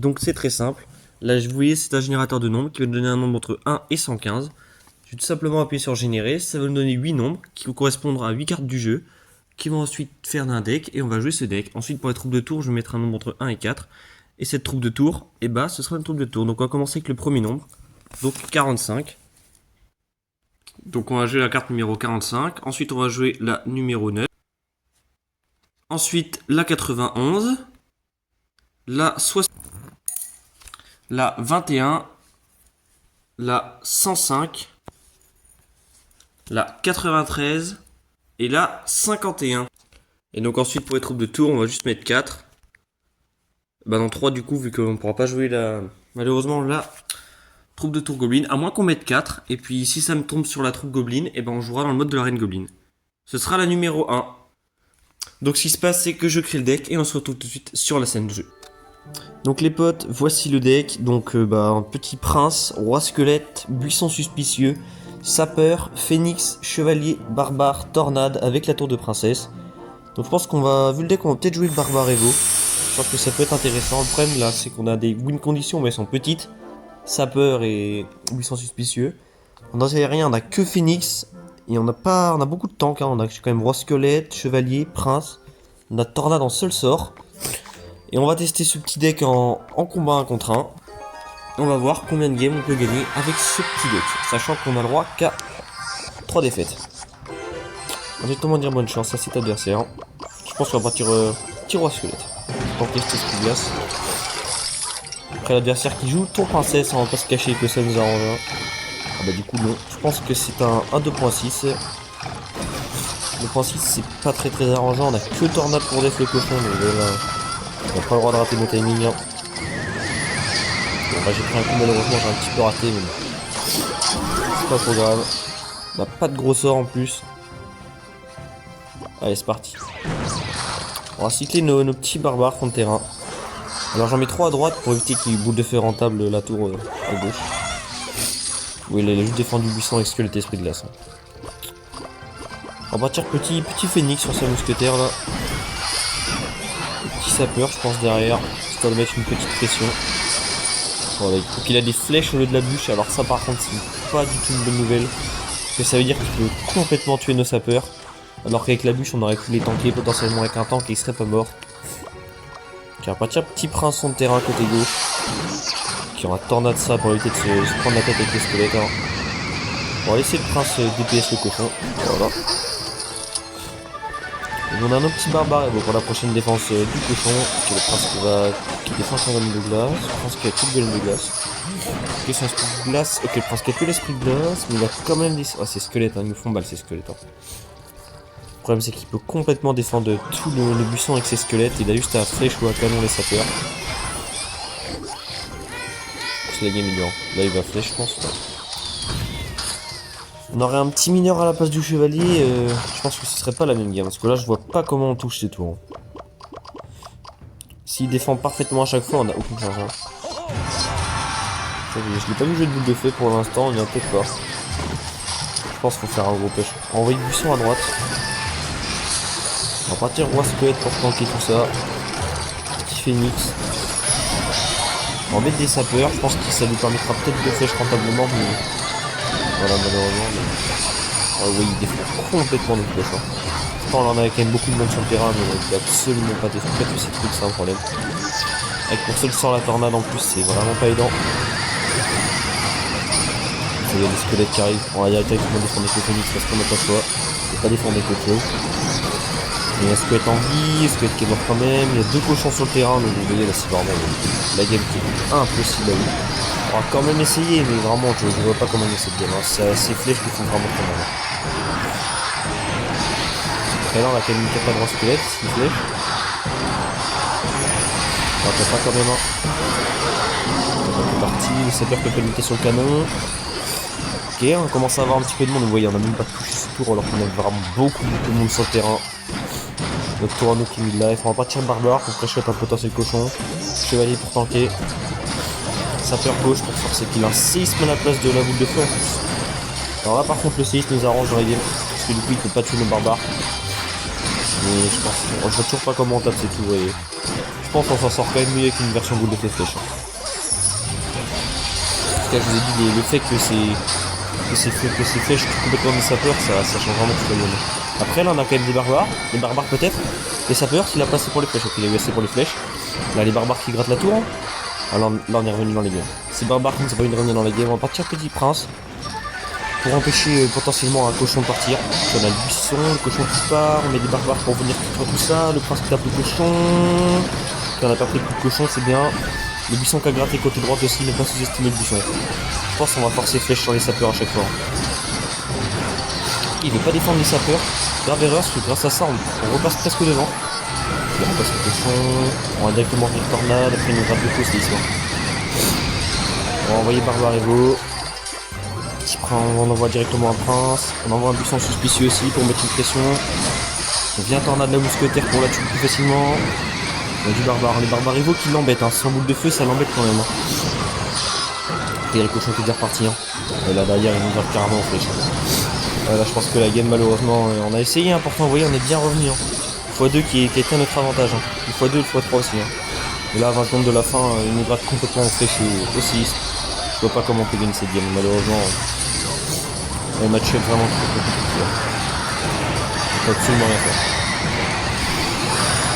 Donc c'est très simple. Là, vous voyez, c'est un générateur de nombres qui va nous donner un nombre entre 1 et 115. Je vais tout simplement appuyer sur générer. Ça va nous donner 8 nombres qui vont correspondre à 8 cartes du jeu, qui vont ensuite faire d'un deck et on va jouer ce deck. Ensuite, pour les troupes de tour, je vais mettre un nombre entre 1 et 4. Et cette troupe de tour, eh ben, ce sera une troupe de tour. Donc on va commencer avec le premier nombre, donc 45. Donc on va jouer la carte numéro 45. Ensuite, on va jouer la numéro 9. Ensuite, la 91. La 60. La 21, la 105, la 93 et la 51. Et donc ensuite pour les troupes de tour, on va juste mettre 4. Bah non 3 du coup vu qu'on ne pourra pas jouer malheureusement la troupe de tour Goblin, à moins qu'on mette 4. Et puis si ça me tombe sur la troupe Goblin, et ben on jouera dans le mode de la reine Goblin. Ce sera la numéro 1. Donc ce qui se passe c'est que je crée le deck et on se retrouve tout de suite sur la scène de jeu. Donc les potes, voici le deck. Donc un petit prince, roi squelette, buisson suspicieux, sapeur, phénix, chevalier, barbare, tornade avec la tour de princesse. Donc je pense qu'on va, vu le deck, on va peut-être jouer le barbare Evo. Je pense que ça peut être intéressant. Le problème là, c'est qu'on a des win conditions mais elles sont petites. Sapeur et buisson suspicieux. En rien, on a que phénix et on a beaucoup de tanks. Hein. On a quand même roi squelette, chevalier, prince. On a tornade en seul sort. Et on va tester ce petit deck en combat 1 contre 1. On va voir combien de games on peut gagner avec ce petit deck. Sachant qu'on a le droit qu'à 3 défaites. On va directement dire bonne chance à cet adversaire. Je pense qu'on va partir petit roi squelette. Pour tester ce petit glace. Après l'adversaire qui joue tour princesse, on va pas se cacher que ça nous arrange. Ah bah du coup non. Je pense que c'est un 2.6. 2.6 c'est pas très arrangeant. On a que tornade pour def le cochon. Donc là, on n'a pas le droit de rater nos timings. Hein. Bon, bah, j'ai pris un coup malheureusement, j'ai un petit peu raté, mais c'est pas trop grave. On n'a pas de gros sort en plus. Allez, c'est parti. On va cycler nos petits barbares fond de terrain. Alors j'en mets 3 à droite pour éviter qu'il boule de feu rentable la tour à gauche. Oui, il a juste défendu buisson avec squelette esprit de glace. On va partir petit phénix sur sa mousquetaire là. Petit sapeur je pense derrière, histoire de mettre une petite pression. Voilà, il faut qu'il a des flèches au lieu de la bûche, alors ça par contre c'est pas du tout une bonne nouvelle. Parce que ça veut dire qu'il peut complètement tuer nos sapeurs. Alors qu'avec la bûche on aurait pu les tanker potentiellement avec un tank et il serait pas mort. Donc on va partir petit prince de terrain côté gauche. Qui aura tornade ça pour éviter de se prendre la tête avec les squelettes. Hein. On va laisser le prince DPS le cochon. Voilà. Et on a un autre petit barbare pour la prochaine défense du cochon, qui est le prince qui défend son golem de glace. Je pense qu'il a tout le golem de glace. Ok, son esprit de glace. Ok, le prince qui a plus l'esprit de glace, mais il a quand même des. Ah, c'est squelettes, hein. Ils nous font balle ces squelettes. Hein. Le problème c'est qu'il peut complètement défendre tout le buisson avec ses squelettes. Il a juste à flèche ou à canon les sapeurs. C'est la game il dure. Là il va flèche, je pense. Ouais. On aurait un petit mineur à la place du chevalier, je pense que ce serait pas la même game, parce que là je vois pas comment on touche ces tours. S'il défend parfaitement à chaque fois, on a aucune chance. Hein. Je l'ai pas vu jouer de boule de feu pour l'instant, on est un peu fort. Je pense qu'il faut faire un gros pêche. On va envoyer le buisson à droite. On va partir roi squelette pour tanker tout ça. Petit phénix. On va mettre des sapeurs, je pense que ça lui permettra peut-être de flèche rentablement, mais... Voilà, malheureusement, mais... oui, il défend complètement notre flèche. Hein. Pourtant, là, on a quand même beaucoup de monde sur le terrain, mais il peut absolument pas défendre tous ces trucs, c'est un problème. Avec pour seul sort la tornade en plus, c'est vraiment pas aidant. Il y a des squelettes qui arrivent. On va directement défendre avec le phénix parce qu'on n'a pas le choix. On peut pas défendre avec autre chose. Il y a un squelette en vie, un squelette qui est mort quand même. Il y a 2 cochons sur le terrain, donc vous voyez là, c'est vraiment la game qui est impossible à vivre. On va quand même essayer, mais vraiment, je vois pas comment gagner cette game. Hein. Ces flèches qui font vraiment très mal. Après là, on a quand même une capa de roi squelette, 6 flèches. On va pas quand même. Hein. C'est parti, le sapeur peut pas lutter sur le canon. Ok, on commence à avoir un petit peu de monde. Vous voyez, on a même pas touché ce tour alors qu'on a vraiment beaucoup de monde sur le terrain. Notre tour à nous qui est mis de life. On va partir barbare pour pré-shot un potentiel cochon. Chevalier pour tanker. Sapeur gauche pour forcer qu'il a un séisme à la place de la boule de feu en plus. Alors là par contre le séisme nous arrange dans les games. Parce que du coup il peut pas tuer nos barbares. Mais je pense. On ne voit toujours pas comment on tape ces tours. Et je pense qu'on s'en sort quand même mieux avec une version boule de flèche. En tout cas, je vous ai dit, le fait que ces flèches complètement des sapeurs, ça change vraiment tout le monde. Après, là, on a quand même des barbares peut-être. Les sapeurs, s'il a pas assez pour les flèches, ok, il a eu assez pour les flèches. Là, les barbares qui grattent la tour. Alors là, on est revenu dans les games. Ces barbares qui ne sont pas une revenir dans les games, on va partir petit prince. Pour empêcher potentiellement un cochon de partir. On a le buisson, le cochon qui part, on met des barbares pour venir contre tout ça, le prince qui tape le cochon. Puis on a pas pris le coup de cochon, c'est bien. Le buisson qui a gratté côté droite aussi, ne pas sous-estimer le buisson. Je pense qu'on va forcer flèche sur les sapeurs à chaque fois. Il veut pas défendre les sapeurs. Grave erreur, parce que grâce à ça, on repasse presque devant. Puis on repasse le cochon, on va directement venir tornade, après il nous gratte le coup, c'est l'histoire. On va envoyer barbare Evo. On envoie directement un prince, on envoie un buisson suspicieux aussi pour mettre une pression. On vient tornade la mousquetaire pour la tuer plus facilement. On a du barbare, les barbares Evo qui l'embêtent, hein. Sans boule de feu ça l'embête quand même. Hein. Et le cochon qui est déjà reparti. Hein. Et là derrière il nous gratte carrément en flèche. Là je pense que la game malheureusement, on a essayé, hein, pourtant vous voyez on est bien revenu. Hein. x2 qui était notre avantage. Hein. x2, x3 aussi. Hein. Et là à 20 secondes de la fin, il nous gratte complètement en flèche aussi. Je vois pas comment on peut gagner cette game malheureusement. Le match est vraiment trop compliqué. On peut absolument rien faire.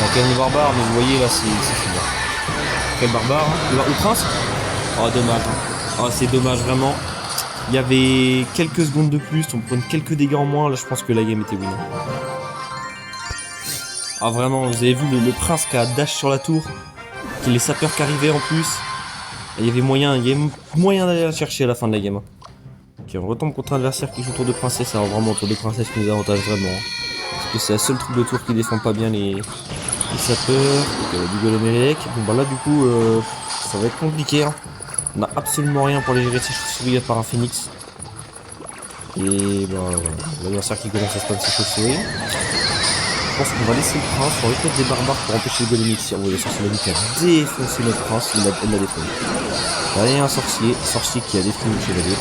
Donc il y a une barbare, mais vous voyez là c'est fini. Quel barbare, hein. Le prince. Oh dommage. Hein. Oh c'est dommage vraiment. Il y avait quelques secondes de plus, on prenait quelques dégâts en moins, là je pense que la game était win. Ah vraiment, vous avez vu le prince qui a dash sur la tour, qui les sapeurs qui arrivaient en plus. Et il y avait moyen d'aller la chercher à la fin de la game. Ok, on retombe contre un adversaire qui joue tour de princesse, alors vraiment tour de princesse qui nous avantage vraiment. Parce que c'est la seule troupe de tour qui défend pas bien les sapeurs. Ok, du Golomélec. Bon bah là du coup ça va être compliqué. Hein. On a absolument rien pour les gérer ces chauves-souris à part un phoenix. Et bah voilà, l'adversaire qui commence à spam ses chauves-souris. Je pense qu'on va laisser le prince, on va mettre des barbares pour empêcher le golem elixir. Oui, le sorcier qui a défoncé notre prince, il l'a défoncé. Là il y a un sorcier qui a détruit le chevalier.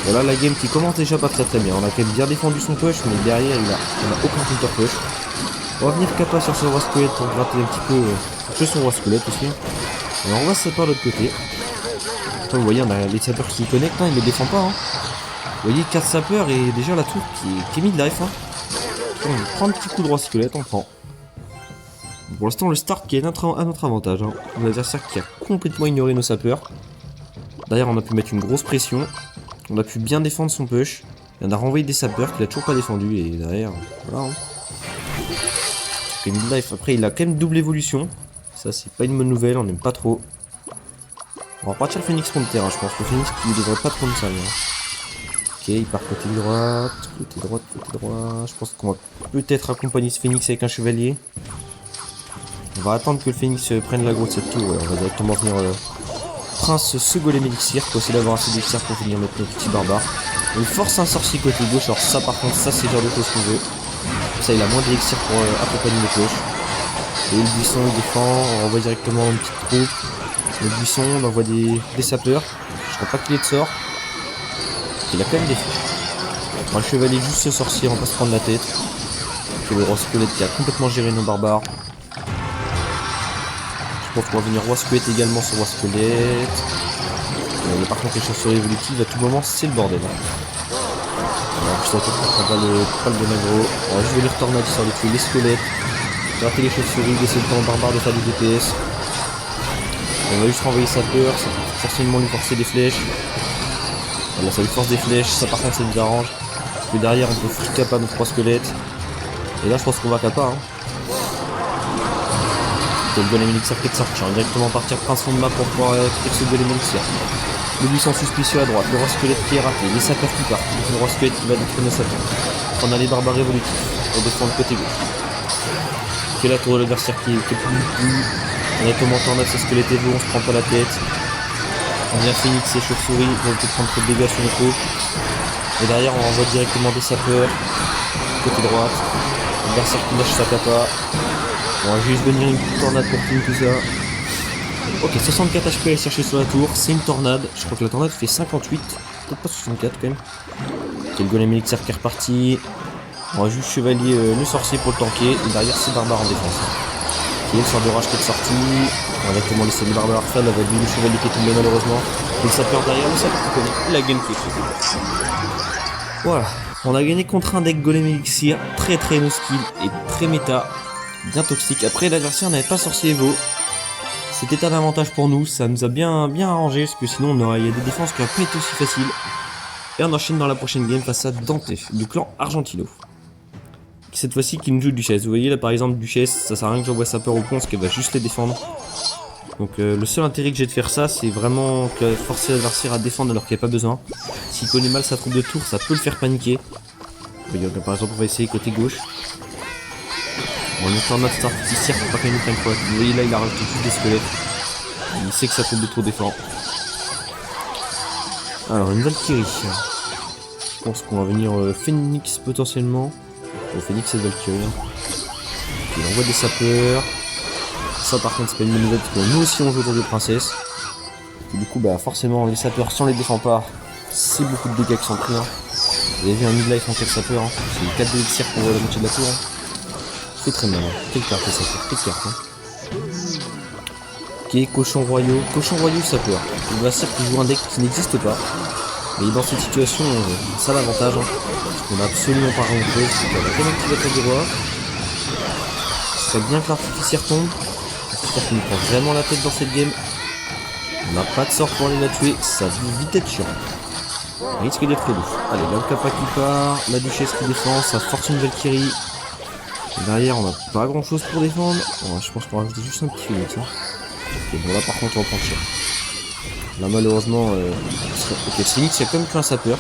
Voilà la game qui commence déjà pas très bien. On a quand même bien défendu son push, mais derrière on a aucun counter push. On va venir capa sur ce roi squelette pour gratter un petit peu son roi squelette aussi. Et on va se séparer de l'autre côté. Vous voyez, on a les sapeurs qui connectent, hein, ils ne les défendent pas. Hein. Vous voyez, 4 sapeurs et déjà la tour qui est mid-life. Hein. On prend un petit coup de roi squelette, on prend. Pour l'instant, le start qui est à notre avantage. Hein. L'adversaire qui a complètement ignoré nos sapeurs. Derrière, on a pu mettre une grosse pression. On a pu bien défendre son push. Et on a renvoyé des sapeurs qu'il a toujours pas défendu. Et derrière, voilà. Hein. Mid-life, après, il a quand même double évolution. Ça, c'est pas une bonne nouvelle, on n'aime pas trop. On va partir le phoenix pour le terrain, je pense. Le phoenix qui ne devrait pas prendre ça. Hein. Ok, il part côté droite. Je pense qu'on va peut-être accompagner ce phoenix avec un chevalier. On va attendre que le phoenix prenne la grosse de cette tour. Ouais, on va directement venir prince ce golem élixir pour essayer d'avoir assez d'élixir pour venir mettre nos petits barbares. On force un sorcier côté gauche, alors ça par contre, ça c'est le genre de choses qu'on veut. Ça il a moins d'élixir pour accompagner les cloches. Et le buisson il défend, on renvoie directement une petite troupe. Le buisson, on envoie des sapeurs. Je crois pas qu'il ait de sort. Il a quand même des flèches. Le chevalier juste ce sorcier, on va pas se prendre la tête. Et le roi squelette qui a complètement géré nos barbares. Je pense qu'on va venir roi squelette également sur roi squelette. Mais par contre les chauves-souris évolutives à tout moment c'est le bordel. Alors je sais pas le bon aggro. On va juste venir tornade sur les tuer les squelettes. Gratter les chauves-souris, laisser le temps aux barbares de faire des DPS. On va juste renvoyer sa peur, ça peut forcément lui forcer des flèches. Voilà, ça lui force des flèches, ça par contre ça nous arrange. Parce que derrière on peut free capa nos 3 squelettes. Et là je pense qu'on va capa. Hein. Le golem elixir qui est sorti, on va directement partir prince fond de map pour pouvoir quitter ce golem elixir. Le buisson suspicieux à droite, le roi squelette qui est raté, les sapeurs qui partent, le roi squelette qui va détruire nos sapeurs. On a les barbares évolutifs, on défend le côté gauche. Ok, la tour de l'adversaire qui est plus. On est comment tornade, c'est squelette et vous, on se prend pas la tête. On vient phoenix et chauve-souris, on va peut-être prendre trop de dégâts sur nos troupes. Et derrière on envoie directement des sapeurs. Côté droite. L'adversaire qui lâche sa capa. On va juste venir une petite tornade pour tout ça. Ok, 64 HP à aller chercher sur la tour, c'est une tornade. Je crois que la tornade fait 58. Peut-être pas 64 quand même. Ok, le golem elixir qui est reparti. On va juste chevalier le sorcier pour le tanker. Et derrière c'est barbare en défense. Ok, le sort de rage qui est sorti. On va directement laisser le barbares faire la value, le chevalier qui est tombé malheureusement. Et le sapeur derrière, le sapeur qui connaît. La game qui est faite. Voilà, on a gagné contre un deck Golem Elixir, très no skill et très méta, bien toxique. Après l'adversaire n'avait pas sorcier Evo. C'était un avantage pour nous, ça nous a bien arrangé, parce que sinon il y a des défenses qui n'ont pas été aussi faciles. Et on enchaîne dans la prochaine game face à Dante, du clan Argentino. Cette fois-ci qui nous joue Duchesse. Vous voyez là par exemple Duchesse, ça sert à rien que j'envoie sapeur au pont, parce qu'elle va juste les défendre. Donc le seul intérêt que j'ai de faire ça, c'est vraiment forcer l'adversaire à défendre alors qu'il n'y a pas besoin. S'il connaît mal sa troupe de tour, ça peut le faire paniquer. Donc, par exemple, on va essayer côté gauche. On va mettre en mode start artificiel pour pas qu'il nous prenne quoi. Vous voyez là, il a rajouté plus des squelettes. Il sait que sa troupe de tour défend. Alors, une Valkyrie. Je pense qu'on va venir Phoenix potentiellement. Phoenix et Valkyrie. Ok, on envoie des sapeurs. Ça par contre c'est pas une bonne nouvelle parce que nous aussi on joue autour de princesse. Et du coup bah forcément les sapeurs si on les défend pas, c'est beaucoup de dégâts qui sont pris. Hein. Vous avez vu un midlife en 4 sapeurs, hein. C'est 4 d'élixir pour la moitié de la tour. Hein. C'est très mal. Hein. Quelle carte les sapeurs, quelle carte. Hein. Ok, cochon royaux sapeur. Le adversaire qui joue un deck qui n'existe pas. Mais dans cette situation, ça l'avantage. Hein. Parce qu'on n'a absolument pas grand chose. C'est qu'il y a la activateur du roi. Ce serait bien que l'artificière tombe. J'espère qu'il nous prend vraiment la tête dans cette game. On n'a pas de sort pour aller la tuer, ça va vite être chiant. Risque d'être lourd. Allez, là le Kappa qui part, la Duchesse qui défend, ça force une Valkyrie. Derrière, on n'a pas grand chose pour défendre. Bon, je pense qu'on va rajouter juste un petit Phoenix. Hein. Ok, bon là par contre on va prendre cher. Là malheureusement, ok, Phoenix il y a quand même qu'un sapeur.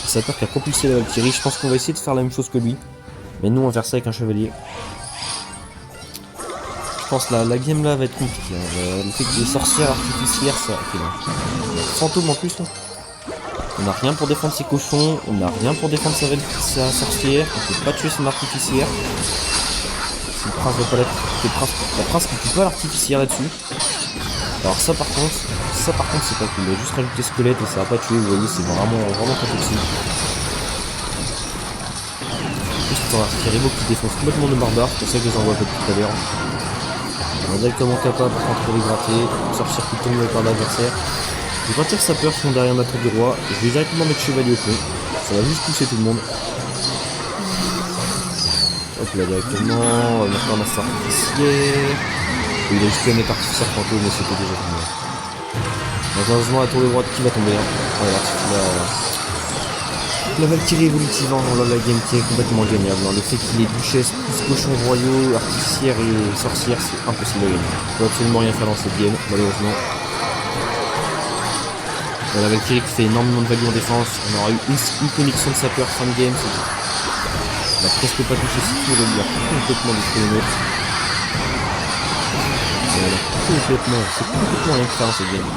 Le sapeur qui a propulsé la Valkyrie, je pense qu'on va essayer de faire la même chose que lui. Mais nous on va faire ça avec un chevalier. Je pense que la game là va être compliquée. Hein. Le fait que les sorcières artificières, ça. Ok, là. Fantôme en plus. Là. On n'a rien pour défendre ses cochons. On n'a rien pour défendre sa sorcière. On peut pas tuer son artificière. Si le prince va pas la prince qui tue pas l'artificière là-dessus. Alors ça par contre c'est pas cool. Il a juste rajouté squelette et ça va pas tuer. Vous voyez, c'est vraiment pas toxique. Juste ton artillerie qui défonce complètement le barbare. C'est pour ça que je les envoie un peu tout à l'heure. On va directement capable pour contrôler gratter, sortir qui tombe par l'adversaire. Je vais partir sapeur qui sont derrière ma tour du roi. Je vais directement mettre chevalier au fond. Ça va juste pousser tout le monde. Hop là directement, on va mettre un master artificiel. Il a juste pu mettre artificiel fantôme mais c'était déjà tombé. Malheureusement la tour de droite qui va tomber. Hein. Ouais, la Valkyrie évolutive, hein, la game qui est complètement gagnable. Hein. Le fait qu'il ait duchesse, plus cochons royaux, artificière et sorcière, c'est impossible à gagner. On peut absolument rien faire dans cette game, malheureusement. La Valkyrie qui fait énormément de value en défense. On aura eu une connexion de sapeur fin de game. On a presque pas touché ce tour, il a complètement détruit le nôtre. Voilà, c'est complètement rien que faire dans cette game.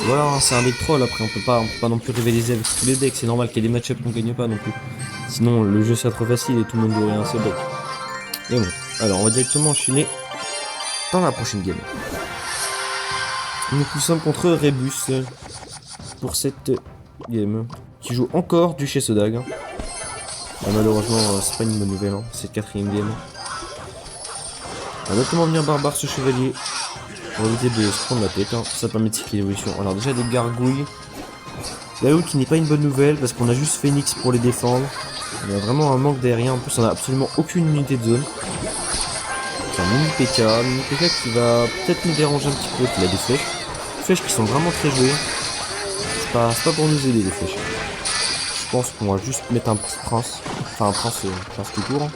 Voilà, c'est un deck troll, après on peut pas non plus rivaliser avec tous les decks, c'est normal qu'il y ait des match-ups qu'on gagne pas non plus. Sinon le jeu serait trop facile et tout le monde aurait un seul deck. Mais bon, alors on va directement enchaîner dans la prochaine game. Nous sommes contre Rebus pour cette game, qui joue encore Duchesse Dague. Ah, malheureusement c'est pas une bonne nouvelle, hein. C'est le 4ème game. On va directement venir barbare ce chevalier. Pour éviter de se prendre la tête, hein. Ça permet de cycler l'évolution. Alors déjà des gargouilles. Là où qui n'est pas une bonne nouvelle parce qu'on a juste Phoenix pour les défendre. On a vraiment un manque d'aérien. En plus on a absolument aucune unité de zone. C'est un mini PK qui va peut-être nous déranger un petit peu. Il a des flèches. Des flèches qui sont vraiment très jouées. C'est pas pour nous aider les flèches. Je pense qu'on va juste mettre un petit prince. Enfin un prince tout court. Hein.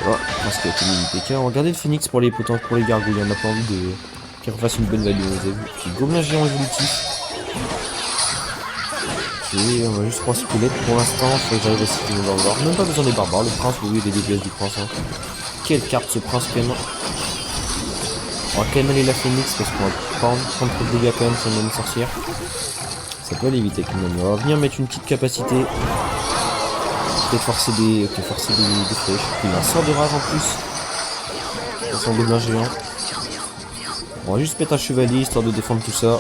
Voilà, parce qu'il y a que mini PK. On va garder le Phoenix pour les potents, pour les gargouilles. On n'a pas envie de qu'il refasse une bonne value. Vous avez vu. Puis gobelin géant évolutif. Et on va juste 3 squelettes pour l'instant. Faut que j'arrive à citer les barbares. Même pas besoin des barbares. Le prince, oui, il est dégueulasse du prince. Hein. Quelle carte ce prince quand même. On va quand même aller la Phoenix parce qu'on va prendre trop de dégâts quand même sur une sorcière. Ça peut aller éviter quand même. On va venir mettre une petite capacité. Peut-être forcer des flèches. Il a un sort de rage en plus. Son gobelin géant. On va juste mettre un chevalier histoire de défendre tout ça.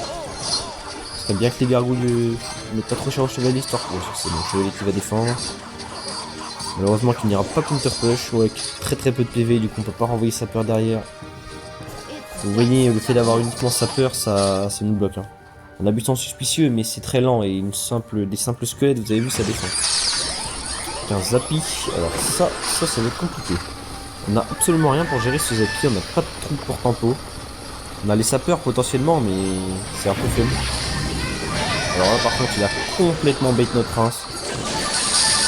Ce serait bien que les gargouilles mettent pas trop cher au chevalier histoire que c'est mon chevalier qui va défendre. Malheureusement qu'il n'ira pas counter push, ou avec très peu de PV, du coup on peut pas renvoyer sa peur derrière. Vous voyez, le fait d'avoir uniquement sa peur, ça nous bloque. Hein. On a butant suspicieux, mais c'est très lent, et des simples squelettes, vous avez vu, ça défend. Un Zappy, alors ça va être compliqué. On a absolument rien pour gérer ce Zappy, on n'a pas de trou pour tempo. On a les sapeurs potentiellement, mais c'est un peu faible. Alors là par contre il a complètement bait notre prince.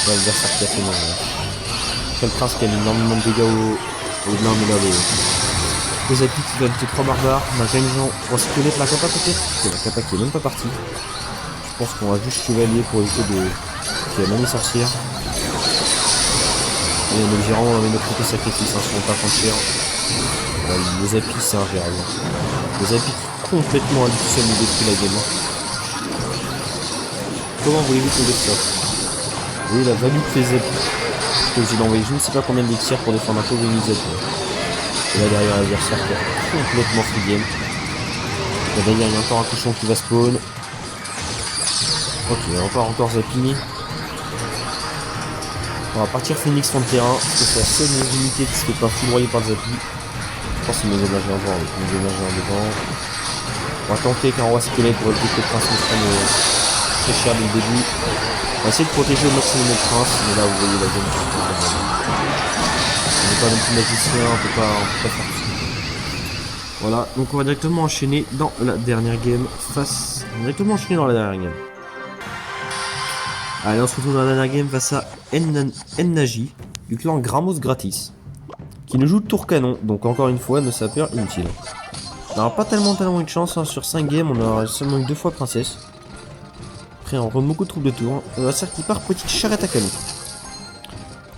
L'adversaire qui a fait non. Quel prince qui a mis énormément de dégâts au-delà, mais là le Zappy qui va buter 3 barbares. On a quand même on va squelette la capa peut-être. C'est la capa qui est même pas partie. Je pense qu'on va juste chevalier pour éviter de. Qui a même sorcière. Et le gérant, on va mettre notre côté sacrifice, hein, si on pas faire. Le Zappy c'est ingérable. Le Zappy complètement à lui tout seul nous détruit la game. Comment voulez-vous tomber ça? Oui, la value que les Zappy. J'ai d'envoyer je ne sais pas combien d'élixir pour défendre un pauvre Zappy. Et là derrière l'adversaire qui a complètement free game. Là derrière il y a encore un cochon qui va spawn. Ok, encore Zappy. On va partir Phoenix sur le terrain, parce que c'est la seule unité qui se fait pas foudroyer par le Zappy. Je pense que c'est mes énergies en devant, avec mes énergies en devant. On va tenter qu'un roi squelette pour éviter que le prince nous prenne très cher dès le début. On va essayer de protéger au maximum notre prince, mais là vous voyez la zone. On n'est pas non plus magicien, on peut pas faire tout ça. Voilà, donc on va directement enchaîner dans la dernière game Allez, on se retrouve dans la dernière game face à Ennaji du clan Gramos Gratis, qui nous joue tour canon, donc encore une fois nos sapeurs inutiles. On n'aura pas tellement eu de chance, hein. Sur 5 games, on aura seulement eu 2 fois princesse. Après, on rend beaucoup de troupes de tour. On va faire qui part petite charrette à canon.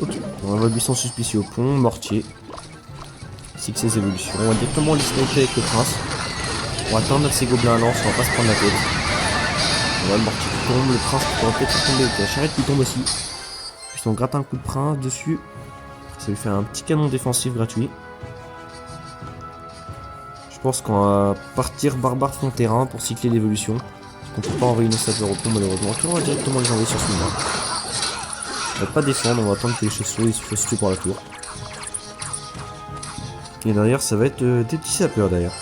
Ok, on va buisson suspicieux au pont, mortier. C'est que ses évolutions. On va directement les sniper avec le prince. On va attendre ses gobelins à lance, on va pas se prendre la tête. Voilà, le mortier qui tombe, le prince qui pourra peut-être tomber, la charrette qui tombe aussi. Puis on gratte un coup de prince dessus. Ça lui fait un petit canon défensif gratuit. Je pense qu'on va partir barbare de fond terrain pour cycler l'évolution. Parce qu'on peut pas envoyer nos sapeurs au pont malheureusement. On va directement les envoyer sur ce moment. On va pas défendre, on va attendre que les chaussures se fassent tuer par la tour. Et derrière ça va être des petits sapeurs d'ailleurs.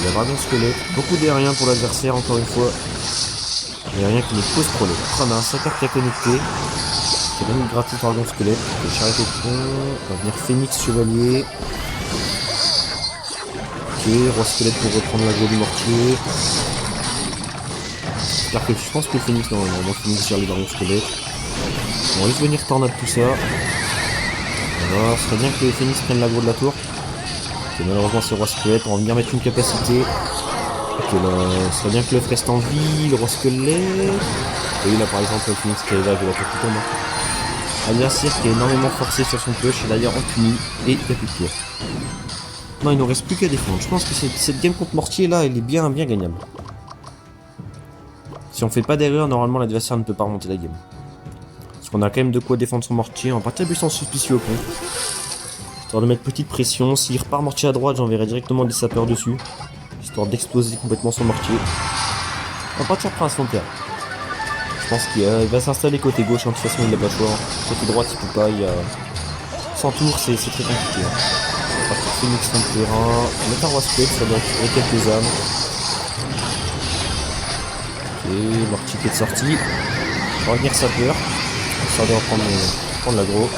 La dragon squelette, beaucoup d'aériens pour l'adversaire encore une fois. L'aérien qui nous pose problème. Après on a un sapeur qui a connecté. Qui a même gratis dragon squelette. Le charrette au pont. On va venir Phoenix chevalier. Ok, roi squelette pour reprendre la gueule du mortier. J'espère que je pense que le Phoenix, non, Phoenix gère les dragons squelettes. On va juste venir tornade tout ça. Voilà, ce serait bien que le Phoenix prenne l'aggro de la tour. Ok, malheureusement c'est roi squelette, on va venir mettre une capacité. Ok, là, ce serait bien que l'œuf reste en vie, le roi squelette. Et là par exemple le Phoenix qui est là, je la tour qui tombe. Adversaire qui est énormément forcé sur son push, et d'ailleurs en puni, et il n'y a plus de tour. Non, il ne reste plus qu'à défendre. Je pense que cette game contre mortier là, elle est bien gagnable. Si on fait pas d'erreur, normalement l'adversaire ne peut pas remonter la game. Parce qu'on a quand même de quoi défendre son mortier. On va partir buisson suspicieux au pont. Histoire de mettre petite pression. S'il repart mortier à droite, j'enverrai directement des sapeurs dessus. Histoire d'exploser complètement son mortier. On va partir prince frontière. Je pense qu'il va s'installer côté gauche, hein. De toute façon il n'a pas le choix. Côté droite il peut pas, il y a... Sans tour c'est très compliqué. Hein. On va partir Phoenix sur le terrain. On met un roi squelette, ça doit récupérer quelques âmes. Ok, mortier qui est sorti. On va venir sapeur. Ça doit prendre l'aggro.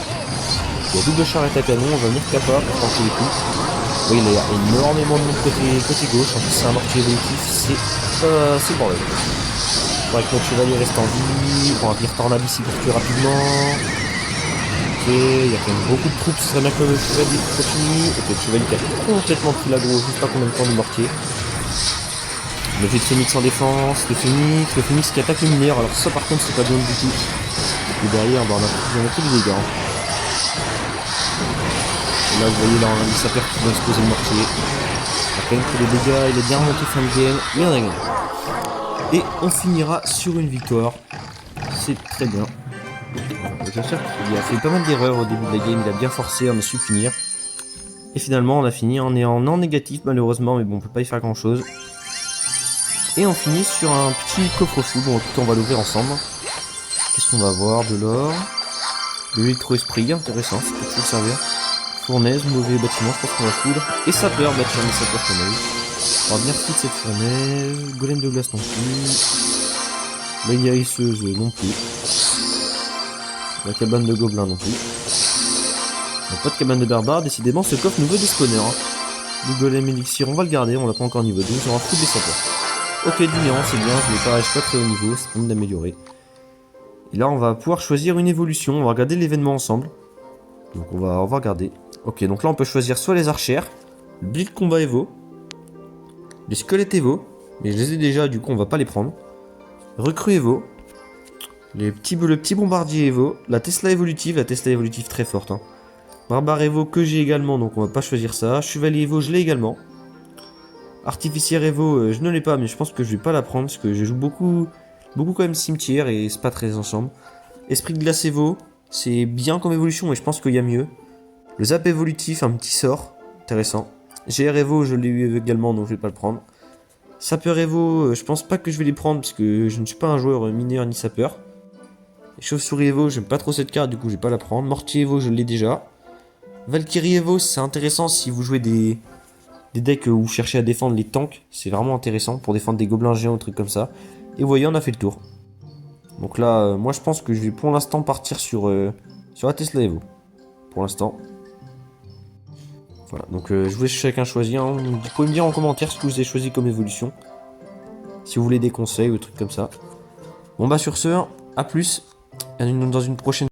Il y a double charrette à canon, on va venir capa pour tenter les coups. Oui, il y a énormément de monde côté gauche, en plus c'est un mortier évolutif, c'est le bordel. Il faudrait que notre chevalier reste en vie, on va venir tornade ici pour tuer rapidement. Ok, il y a quand même beaucoup de troupes, ce serait bien que le chevalier continue. Ok, le chevalier qui a complètement pris l'aggro, juste pas combien de temps du mortier. Le jet de Phoenix en défense, le Phoenix qui attaque le mineur, alors ça par contre c'est pas bien du tout. Et derrière, bah, on a fait des dégâts. Et là, vous voyez, là, on a le sapeur qui va exploser le mortier. Il a quand même fait des dégâts, il est bien remonté fin de game, mais on a gagné. Et on finira sur une victoire. C'est très bien. J'espère qu'il a fait pas mal d'erreurs au début de la game, il a bien forcé, on a su punir. Et finalement, on a fini, on est en négatif malheureusement, mais bon, on peut pas y faire grand chose. Et on finit sur un petit coffre-fou, bon écoutez, on va l'ouvrir ensemble. Qu'est-ce qu'on va avoir? De l'or. De l'électro-esprit, intéressant, ça peut toujours servir. Fournaise, mauvais bâtiment, je pense qu'on va foudre. Et sapeur, bah tiens, les sapeurs qu'on a eu. On va venir foutre cette fournaise. Golem de glace non plus. La guérisseuse non plus. La cabane de gobelins non plus. On n'a pas de cabane de barbares, décidément ce coffre nous veut des spawners. Hein. Le golem élixir, on va le garder, on l'a pas encore niveau 12, on va foutre des sapeurs. Ok, du néant, c'est bien, je suis pas très haut niveau, c'est bon d'améliorer. Et là, on va pouvoir choisir une évolution, on va regarder l'événement ensemble. Donc on va regarder. Ok, donc là on peut choisir soit les archères, le build combat Evo, les squelettes Evo, mais je les ai déjà, du coup on va pas les prendre. Recrue Evo, le petit bombardier Evo, la Tesla évolutive très forte. Hein. Barbare Evo que j'ai également, donc on va pas choisir ça. Chevalier Evo, je l'ai également. Artificière Evo, je ne l'ai pas, mais je pense que je vais pas la prendre parce que je joue beaucoup quand même cimetière et c'est pas très ensemble. Esprit de glace Evo, c'est bien comme évolution, mais je pense qu'il y a mieux. Le zap évolutif, un petit sort, intéressant. GR Evo, je l'ai eu également, donc je vais pas le prendre. Sapeur Evo, je pense pas que je vais les prendre parce que je ne suis pas un joueur mineur ni sapeur. Chauve-souris Evo, j'aime pas trop cette carte, du coup je vais pas la prendre. Mortier Evo, je l'ai déjà. Valkyrie Evo, c'est intéressant si vous jouez des decks où vous cherchez à défendre les tanks. C'est vraiment intéressant pour défendre des gobelins géants ou trucs comme ça. Et vous voyez, on a fait le tour. Donc là, moi je pense que je vais pour l'instant partir sur la Tesla Evo. Pour l'instant. Voilà, donc je vous laisse chacun choisir. Hein. Vous pouvez me dire en commentaire ce que vous avez choisi comme évolution. Si vous voulez des conseils ou des trucs comme ça. Bon bah sur ce, à plus. Et dans une prochaine